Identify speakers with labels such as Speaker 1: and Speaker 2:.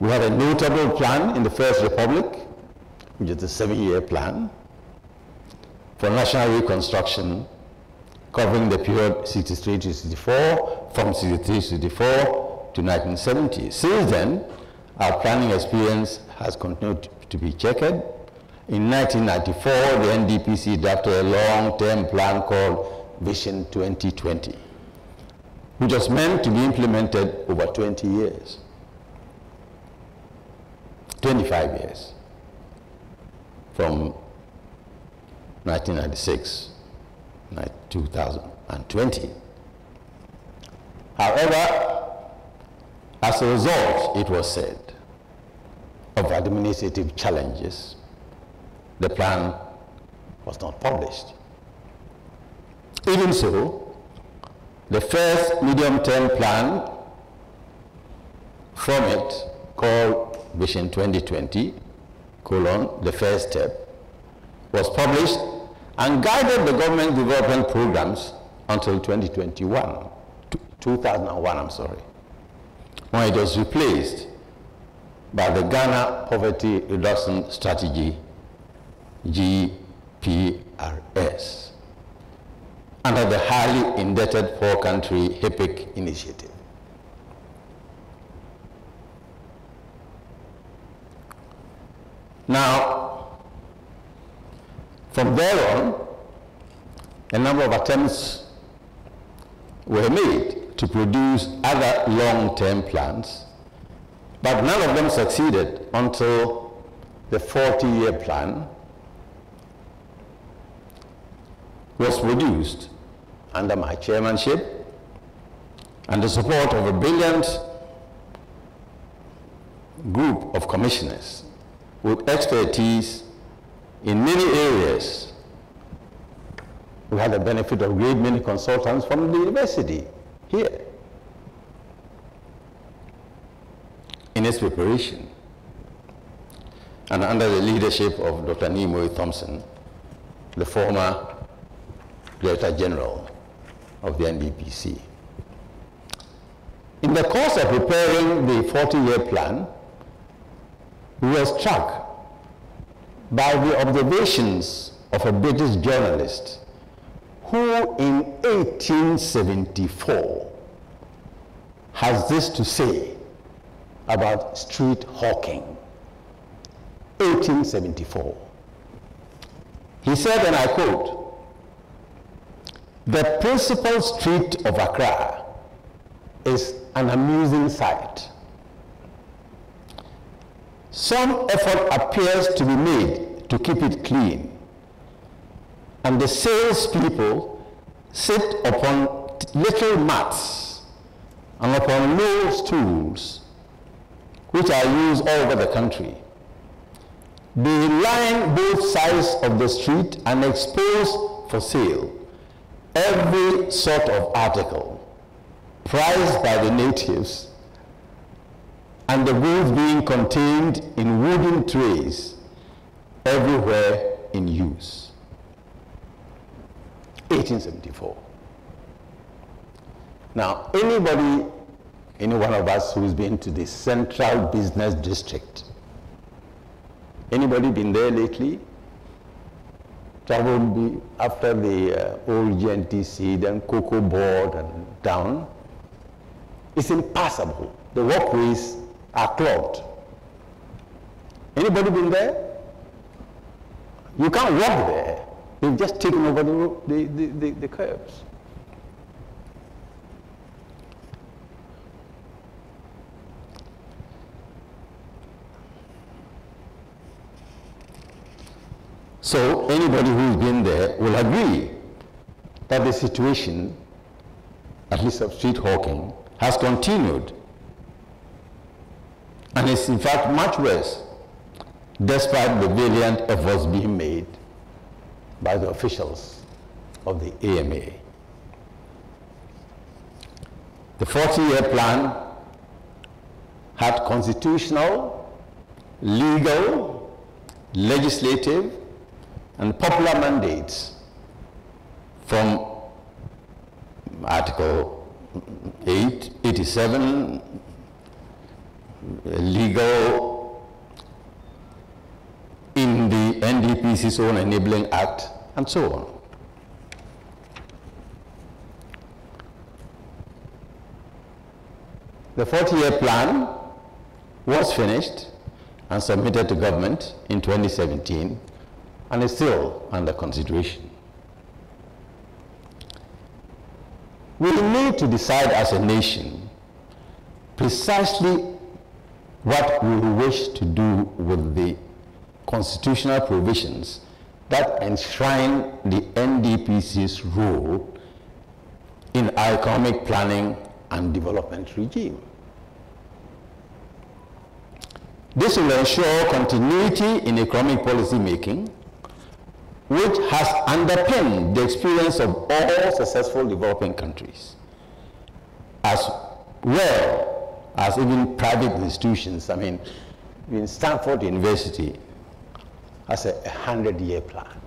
Speaker 1: We had a notable plan in the First Republic, which is the 7-year plan for national reconstruction, covering the period 63 to 64, from 63 to 64 to 1970. Since then, our planning experience has continued to be checkered. In 1994, the NDPC drafted a long-term plan called Vision 2020, which was meant to be implemented over 20 years, 25 years, from 1996 to 2020. However, as a result, it was said, of administrative challenges, the plan was not published. Even so, the first medium-term plan from it, called Vision 2020, the first step, was published and guided the government development programs until 2001, when it was replaced by the Ghana Poverty Reduction Strategy, GPRS, under the highly indebted poor country HIPIC initiative. Now, from there on, a number of attempts were made to produce other long-term plans, but none of them succeeded until the 40-year plan was produced under my chairmanship and the support of a brilliant group of commissioners with expertise in many areas. We had the benefit of great many consultants from the university here in its preparation, and under the leadership of Dr. Nimoy Thompson, the former Director General of the NDPC. In the course of preparing the 40-year plan, we were struck by the observations of a British journalist who in 1874 has this to say about street hawking. 1874. He said, and I quote, "The principal street of Accra is an amusing sight. Some effort appears to be made to keep it clean, and the salespeople sit upon little mats and upon low stools, which are used all over the country. They line both sides of the street and expose for sale every sort of article prized by the natives, and the goods being contained in wooden trays everywhere in use." 1874. Now, any one of us who's been to the Central Business District, anybody been there lately? Traveled after the old GNTC, then Cocoa Board and down? It's impassable. The walkways are clogged. Anybody been there? You can't walk there. They've just taken over the curbs. So anybody who's been there will agree that the situation, at least of street hawking, has continued, and is in fact much worse, despite the valiant efforts being made by the officials of the AMA. The 40-year plan had constitutional, legal, legislative, and popular mandates from Article 8, 87, legal in the NDPC's own Enabling Act, and so on. The 40-year plan was finished and submitted to government in 2017 and is still under consideration. We need to decide as a nation precisely what we wish to do with the constitutional provisions that enshrine the NDPC's role in our economic planning and development regime. This will ensure continuity in economic policy making, which has underpinned the experience of all successful developing countries, as well as even private institutions. I mean, in Stanford University has a 100-year plan.